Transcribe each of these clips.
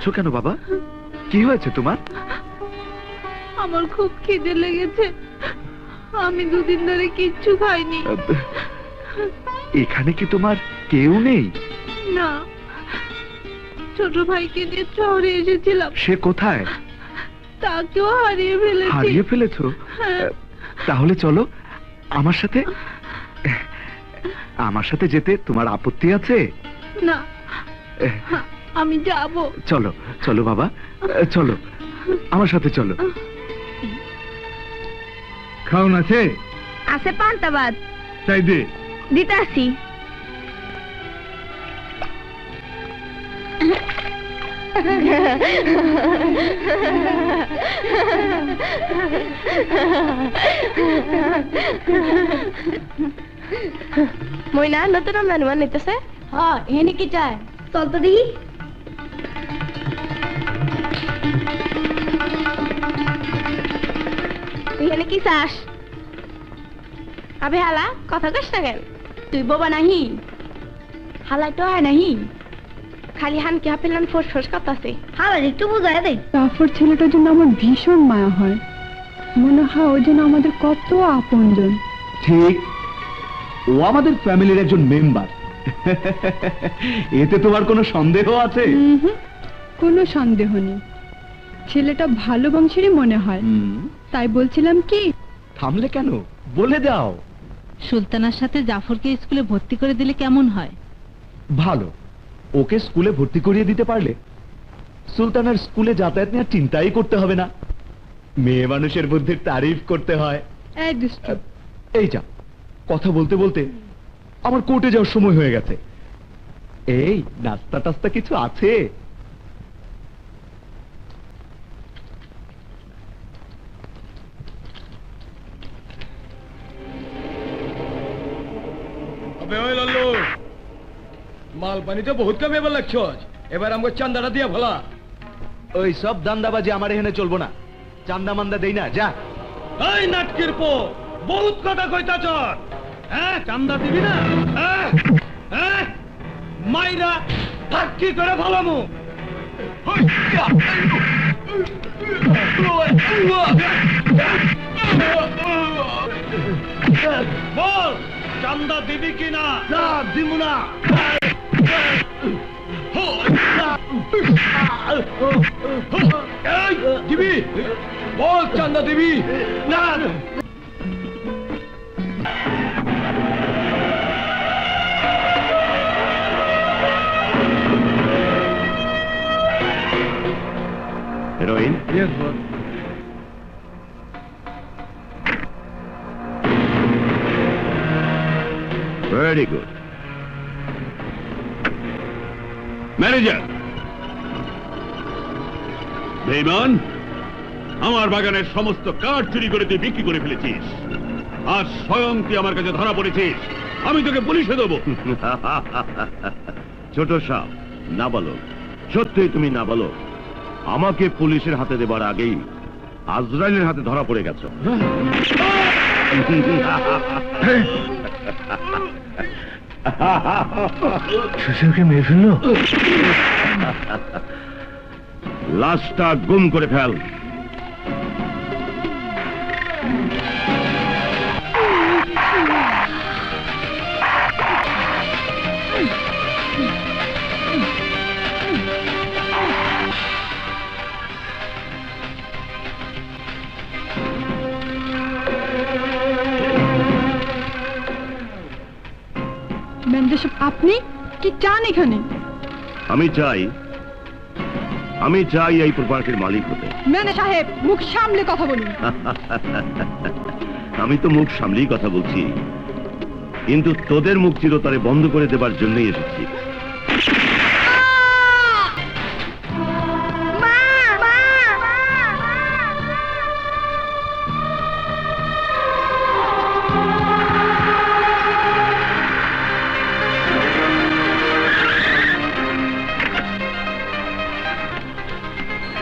কাঁদছো কেন বাবা? কি হয়েছে তোমার? আমার খুব খিদে লেগেছে, আমি দুদিন ধরে কিচ্ছু খাইনি। এখানে কি তোমার কেউ নেই? না, ছোট ভাইকে নিয়ে শহরে এসেছিলাম। সে কোথায়? তাকেও হারিয়ে ফেলেছি। হারিয়ে ফেলেছো? হ্যাঁ। তাহলে চলো আমার সাথে। আমার সাথে যেতে তোমার আপত্তি আছে? না, আমি যাব। চলো চলো বাবা, চলো আমার সাথে চলো। খাওন আছে? আছে পান্তা ভাত। চাই দে। দিতে আসি। মইনা নতুন মেহমান নিতেছে। হ্যাঁ, এনে কি চায়? চল তো দেখি। এখানে কি চাস? আবে হালা কথা কস না কেন? তুই বাবা নাহি, হালাই তো হয় নাহি। খালি হান কি হাফেলান ফোস ফোস করতেছে। হালাই একটু বুঝায় দে। জাফর ছেলেটার জন্য আমার ভীষণ মায়া হয়, মনে হয় ওই জন্য আমাদের কত আপনজন। ঠিক, ও আমাদের ফ্যামিলির একজন মেম্বার। এতে তোমার কোনো সন্দেহ আছে? কোনো সন্দেহ নেই, ছেলেটা ভালো বংশেরই মনে হয়। তাই বলছিলাম কি, থামলে কেন, বলে দাও। সুলতানার সাথে জাফরকে স্কুলে ভর্তি করে দিলে কেমন হয়? ভালো, ওকে স্কুলে ভর্তি করিয়ে দিতে পারলে সুলতানার স্কুলে যাতায়াত নিয়ে চিন্তাই করতে হবে না। মেয়ে মানুষের বুদ্ধির তারিফ করতে হয়। এই দুষ্টু, এই যা, কথা বলতে বলতে আমার কোর্টে যাওয়ার সময় হয়ে গেছে। এই নাস্তা টাস্তা কিছু আছে? মাল পানিতে বহুত কম এবার লাগছ, এবার আমাকে চান্দাটা দিয়া ভোলা। ওই সব দান্দাবাজি আমার এখানে চলবো না, চান্দা মান্দা দেই না, যা। এই নাটকির পো বহুত কথা কইতাছ। হ্যাঁ, চান্দা দিবি না? হ্যাঁ হ্যাঁ, মাইরা ফাঁকি করে ভালামু। বল, চান্দা দিবি কিনা? না, দিব না। এই, দিবি? বল, চান্দা দিবি না? Heroin? Yes, boss. Very good. Manager, বেঈমান, আমার বাগানের সমস্ত কাঠ চুরি করে তুই বিক্রি করে ফেলেছিস। আজ স্বয়ং তুই আমার কাছে ধরা পড়েছিস, আমি তোকে পুলিশে দেবো। ছোট সাপ, নাবালক, সত্যিই তুমি নাবালক। আমাকে পুলিশের হাতে দেবার আগেই আজরাইলের হাতে ধরা পড়ে গেছো। শ্বশুরকে মেরে ফেললো? লাশটা গুম করে ফেল। ম্যানেজার সাহেব, আপনি কি চান এখানে? আমি চাই এই প্রপার্টির মালিক হতে। ম্যানেজার সাহেব, মুখ সামলে কথা বলুন। আমি তো মুখ সামলেই কথা বলছি, কিন্তু তোদের মুখ চিরতরে বন্ধ করে দেবার জন্যই এসেছি।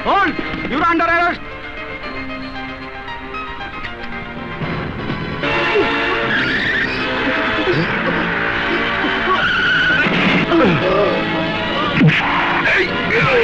Hold! You're under arrest! Hey!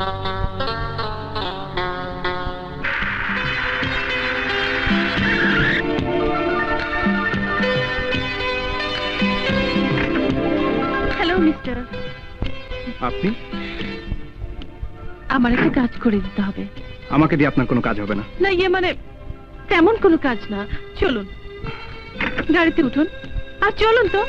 Hello mister, আপনি? আমার একটা কাজ করে দিতে হবে। আমাকে দিয়ে আপনার কোনো কাজ হবে না। না ইয়ে মানে তেমন কোনো কাজ না, চলুন গাড়িতে উঠুন আর চলুন তো।